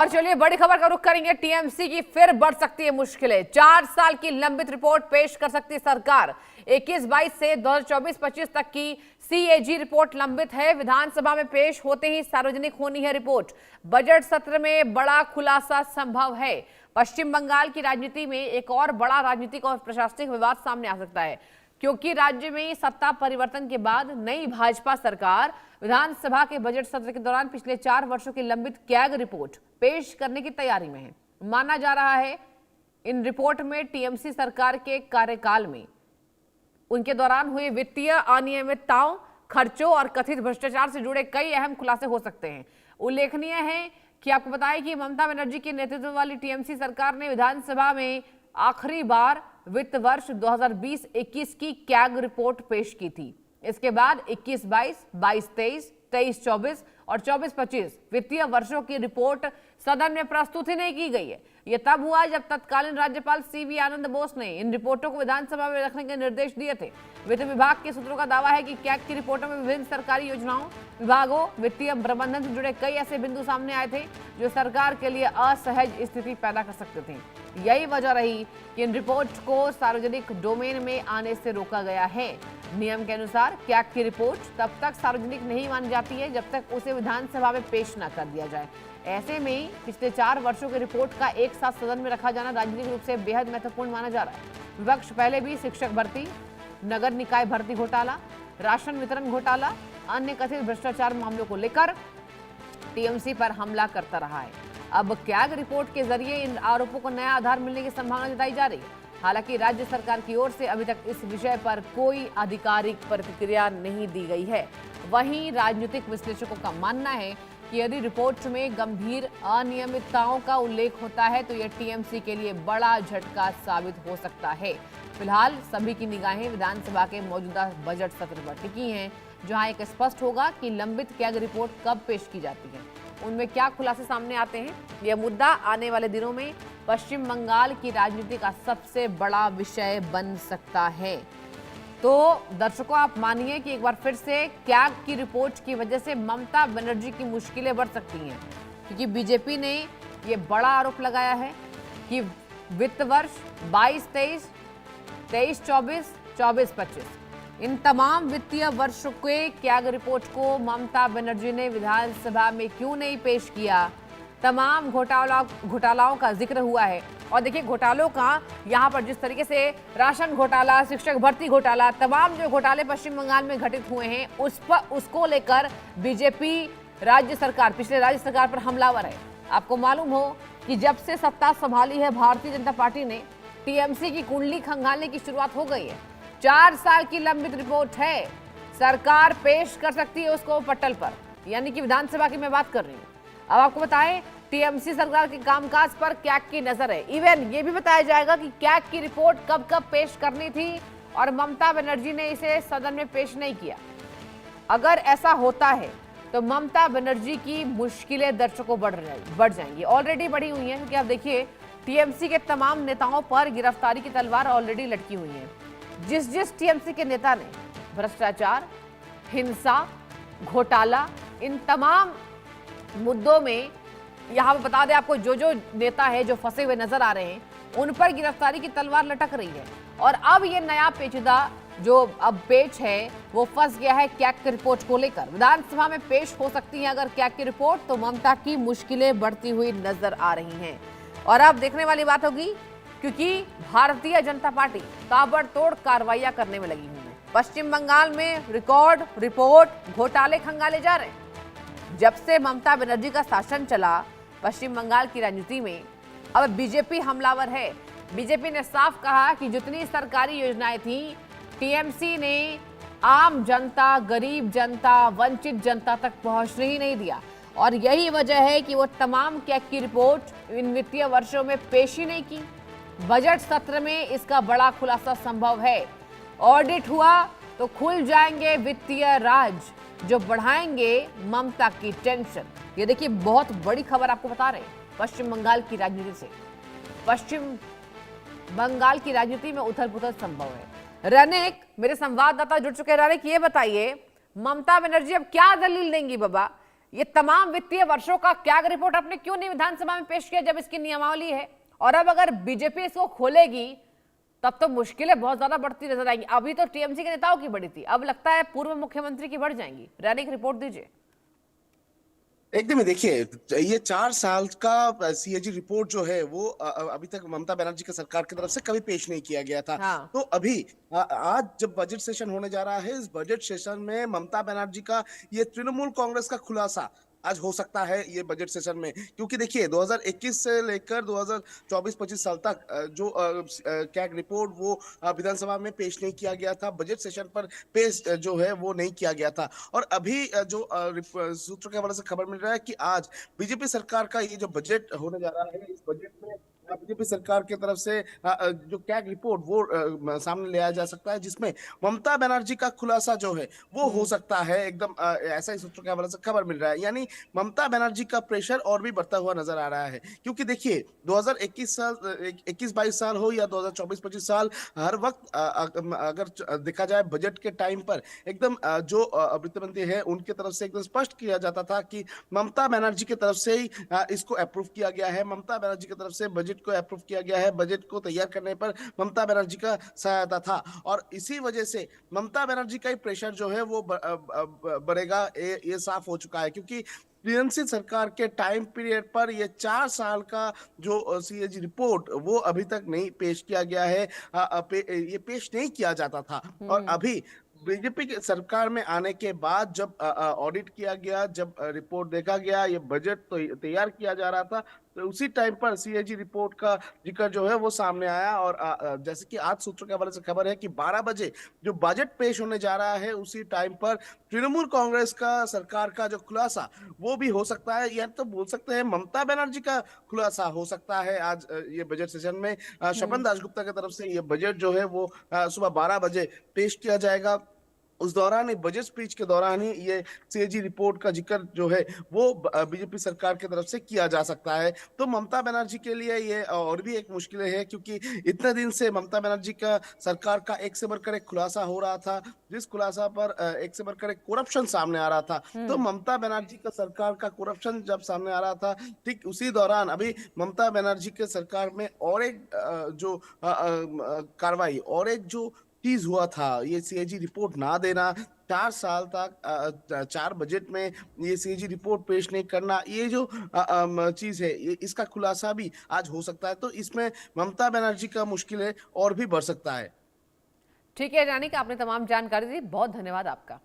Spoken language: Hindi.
और चलिए बड़ी खबर का रुख करेंगे। टीएमसी की फिर बढ़ सकती है मुश्किलें। 4 साल की लंबित रिपोर्ट पेश कर सकती है सरकार। 21-22 से 2024-25 तक की सीएजी रिपोर्ट लंबित है। विधानसभा में पेश होते ही सार्वजनिक होनी है रिपोर्ट। बजट सत्र में बड़ा खुलासा संभव है। पश्चिम बंगाल की राजनीति में एक और बड़ा राजनीतिक और प्रशासनिक विवाद सामने आ सकता है, क्योंकि राज्य में सत्ता परिवर्तन के बाद नई भाजपा सरकार विधानसभा के बजट सत्र के दौरान पिछले 4 वर्षों की लंबित कैग रिपोर्ट पेश करने की तैयारी में है। माना जा रहा है इन रिपोर्ट में टीएमसी सरकार के कार्यकाल में उनके दौरान हुए वित्तीय अनियमितताओं, खर्चों और कथित भ्रष्टाचार से जुड़े कई अहम खुलासे हो सकते हैं। उल्लेखनीय है कि आपको बताएं कि ममता बनर्जी के नेतृत्व वाली टीएमसी सरकार ने विधानसभा में आखिरी बार वित्त वर्ष 2020-21 की कैग रिपोर्ट पेश की थी। इसके बाद 21-22, 22-23, 23-24 और 24-25 वित्तीय वर्षों की रिपोर्ट सदन में प्रस्तुत ही नहीं की गई है। यह तब हुआ जब तत्कालीन राज्यपाल सीवी आनंद बोस ने इन रिपोर्टों को विधानसभा में रखने के निर्देश दिए थे। वित्त विभाग के सूत्रों का दावा है कि कैग की रिपोर्टों में विभिन्न सरकारी योजनाओं, विभागों, वित्तीय प्रबंधन से जुड़े कई ऐसे बिंदु सामने आए थे जो सरकार के लिए असहज स्थिति पैदा कर सकते थे। यही वजह रही कि इन रिपोर्ट को सार्वजनिक डोमेन में आने से रोका गया है। नियम के अनुसार कैग की रिपोर्ट तब तक सार्वजनिक नहीं मानी जाती है जब तक उसे विधानसभा में पेश न कर दिया जाए। ऐसे में पिछले 4 वर्षों की रिपोर्ट का एक साथ सदन में रखा जाना राजनीतिक रूप से बेहद महत्वपूर्ण माना जा रहा है। विपक्ष पहले भी शिक्षक भर्ती, नगर निकाय भर्ती घोटाला, राशन वितरण घोटाला, अन्य कथित भ्रष्टाचार मामलों को लेकर टीएमसी पर हमला करता रहा है। अब कैग रिपोर्ट के जरिए इन आरोपों को नया आधार मिलने की संभावना जताई जा रही है। हालांकि राज्य सरकार की ओर से अभी तक इस विषय पर कोई आधिकारिक प्रतिक्रिया नहीं दी गई है। वहीं राजनीतिक विश्लेषकों का मानना है कि यदि रिपोर्ट में गंभीर अनियमितताओं का उल्लेख होता है तो यह टीएमसी के लिए बड़ा झटका साबित हो सकता है। फिलहाल सभी की निगाहें विधानसभा के मौजूदा बजट सत्र पर टिकी हैं, जहां एक स्पष्ट होगा कि लंबित कैग रिपोर्ट कब पेश की जाती है, उनमें क्या खुलासे सामने आते हैं। यह मुद्दा आने वाले दिनों में पश्चिम बंगाल की राजनीति का सबसे बड़ा विषय बन सकता है। तो दर्शकों, आप मानिए कि एक बार फिर से कैग की रिपोर्ट की वजह से ममता बनर्जी की मुश्किलें बढ़ सकती हैं, क्योंकि बीजेपी ने यह बड़ा आरोप लगाया है कि वित्त वर्ष 22-23, 23-24, 24-25 इन तमाम वित्तीय वर्षों के कैग रिपोर्ट को ममता बनर्जी ने विधानसभा में क्यों नहीं पेश किया। तमाम घोटालाओं का जिक्र हुआ है। और देखिए, घोटालों का यहाँ पर जिस तरीके से राशन घोटाला, शिक्षक भर्ती घोटाला, तमाम जो घोटाले पश्चिम बंगाल में घटित हुए हैं उसको लेकर बीजेपी राज्य सरकार, पिछले राज्य सरकार पर हमलावर है। आपको मालूम हो कि जब से सत्ता संभाली है भारतीय जनता पार्टी ने, टीएमसी की कुंडली खंगालने की शुरुआत हो गई है। 4 साल की लंबित रिपोर्ट है, सरकार पेश कर सकती है उसको पटल पर, यानी कि विधानसभा की मैं बात कर रही हूँ। अब आपको बताएं, टीएमसी सरकार के कामकाज पर कैग की नजर है। इवन ये भी बताया जाएगा कि कैग की रिपोर्ट कब कब पेश करनी थी और ममता बनर्जी ने इसे सदन में पेश नहीं किया। अगर ऐसा होता है तो ममता बनर्जी की मुश्किलें दर्शकों बढ़ जाएंगी, ऑलरेडी बढ़ी हुई हैं, क्योंकि आप देखिए टीएमसी के तमाम नेताओं पर गिरफ्तारी की तलवार ऑलरेडी लटकी हुई है। जिस टीएमसी के नेता ने भ्रष्टाचार, हिंसा, घोटाला, इन तमाम मुद्दों में, यहाँ पे बता दें आपको, जो नेता है जो फंसे हुए नजर आ रहे हैं, उन पर गिरफ्तारी की तलवार लटक रही है। और अब ये नया पेचीदा जो अब पेच है वो फंस गया है कैग की रिपोर्ट को लेकर। विधानसभा में पेश हो सकती है अगर कैग की रिपोर्ट, तो ममता की मुश्किलें बढ़ती हुई नजर आ रही हैं। और अब देखने वाली बात होगी, क्योंकि भारतीय जनता पार्टी ताबड़तोड़ कार्रवाइयां करने में लगी हुई है। पश्चिम बंगाल में रिकॉर्ड रिपोर्ट घोटाले खंगाले जा रहे हैं। जब से ममता बनर्जी का शासन चला पश्चिम बंगाल की राजनीति में, अब बीजेपी हमलावर है। बीजेपी ने साफ कहा कि जितनी सरकारी योजनाएं थी, टीएमसी ने आम जनता, गरीब जनता, वंचित जनता तक पहुंचने ही नहीं दिया। और यही वजह है कि वो तमाम कैग की रिपोर्ट इन वित्तीय वर्षों में पेश ही नहीं की। बजट सत्र में इसका बड़ा खुलासा संभव है। ऑडिट हुआ तो खुल जाएंगे वित्तीय राज, जो बढ़ाएंगे ममता की टेंशन। ये देखिए, बहुत बड़ी खबर आपको बता रहे हैं पश्चिम बंगाल की राजनीति से। पश्चिम बंगाल की राजनीति में उथल पुथल संभव है। रनिक, मेरे संवाददाता जुड़ चुके हैं। रनिक, ये बताइए, ममता बनर्जी अब क्या दलील देंगी बाबा ये तमाम वित्तीय वर्षों का क्या रिपोर्ट आपने क्यों नहीं विधानसभा में पेश किया जब इसकी नियमावली है? और अब अगर बीजेपी इसको खोलेगी तब तो मुश्किलें बहुत ज्यादा बढ़ती नजर आएंगी। अभी तो टीएमसी के नेताओं की बढ़ी थी, अब लगता है पूर्व मुख्यमंत्री की बढ़ जाएंगी। रैनिक रिपोर्ट दीजिए। एकदम ही देखिए, ये 4 साल का सीएजी रिपोर्ट जो है वो अभी तक ममता बनर्जी की सरकार की तरफ से कभी पेश नहीं किया गया था। हाँ। तो अभी आज जब बजट सेशन होने जा रहा है, इस बजट सेशन में ममता बनर्जी का ये तृणमूल कांग्रेस का खुलासा आज हो सकता है ये बजट सेशन में, क्योंकि देखिए 2021 से लेकर 2024-25 साल तक जो कैग रिपोर्ट वो विधानसभा में पेश नहीं किया गया था, बजट सेशन पर पेश जो है वो नहीं किया गया था। और अभी जो सूत्रों के हवाले से खबर मिल रहा है कि आज बीजेपी सरकार का ये जो बजट होने जा रहा है, इस बजट में बीजेपी सरकार की तरफ से जो कैग रिपोर्ट वो सामने लाया जा सकता है, जिसमें ममता बनर्जी का खुलासा जो है वो हो सकता है। एकदम ऐसा ही सूत्रों के हवाले से खबर मिल रहा है, यानी ममता बनर्जी का प्रेशर और भी बढ़ता हुआ नजर आ रहा है। क्योंकि देखिए 2021 साल 21-22 साल हो या 2024-25 साल, हर वक्त अगर देखा जाए बजट के टाइम पर एकदम जो वित्त मंत्री है उनके तरफ से एकदम स्पष्ट किया जाता था कि ममता बनर्जी की तरफ से ही इसको अप्रूव किया गया है, ममता बनर्जी की तरफ से बजट को अप्रूव किया गया है, बजट को तैयार करने पर ममता बनर्जी का सहायता था। और इसी वजह से ममता बनर्जी का ही प्रेशर जो है वो बढ़ेगा, ये साफ हो चुका है। क्योंकि टीएमसी सरकार के टाइम पीरियड पर ये 4 साल का जो सीएजी रिपोर्ट वो अभी तक नहीं पेश किया गया है, ये पेश नहीं किया जाता था। और हम्म। अभी बीजेपी की सरकार में आने के बाद जब ऑडिट किया गया, जब रिपोर्ट देखा गया, ये बजट तो तैयार किया जा रहा था, तो उसी टाइम पर सीएजी रिपोर्ट का जिक्र जो है वो सामने आया। और जैसे कि आज सूत्रों के हवाले से खबर है कि 12 बजे जो बजट पेश होने जा रहा है, उसी टाइम पर तृणमूल कांग्रेस का सरकार का जो खुलासा वो भी हो सकता है, या तो बोल सकते हैं ममता बनर्जी का खुलासा हो सकता है आज ये बजट सेशन में। शबन हम्म। दासगुप्ता की तरफ से ये बजट जो है वो सुबह 12 बजे पेश किया जाएगा। उस दौरान ही, बजट स्पीच के दौरान ही ये सीएजी रिपोर्ट का जिक्र जो है वो बीजेपी सरकार की तरफ से किया जा सकता है। तो ममता बनर्जी के लिए ये और भी एक मुश्किल है, क्योंकि इतने दिन से ममता बनर्जी का सरकार का एक से बढ़कर एक खुलासा हो रहा था, जिस खुलासा पर एक से बढ़कर एक करप्शन सामने आ रहा था। तो हम्म। ममता बनर्जी का सरकार का करप्शन जब सामने आ रहा था, ठीक उसी दौरान अभी ममता बनर्जी के सरकार में और एक जो कार्रवाई और एक जो चीज हुआ था, ये सीएजी रिपोर्ट ना देना, 4 साल तक 4 बजट में ये सीएजी रिपोर्ट पेश नहीं करना, ये जो चीज है, ये इसका खुलासा भी आज हो सकता है। तो इसमें ममता बनर्जी का मुश्किल है और भी बढ़ सकता है। ठीक है, रानी का आपने तमाम जानकारी दी, बहुत धन्यवाद आपका।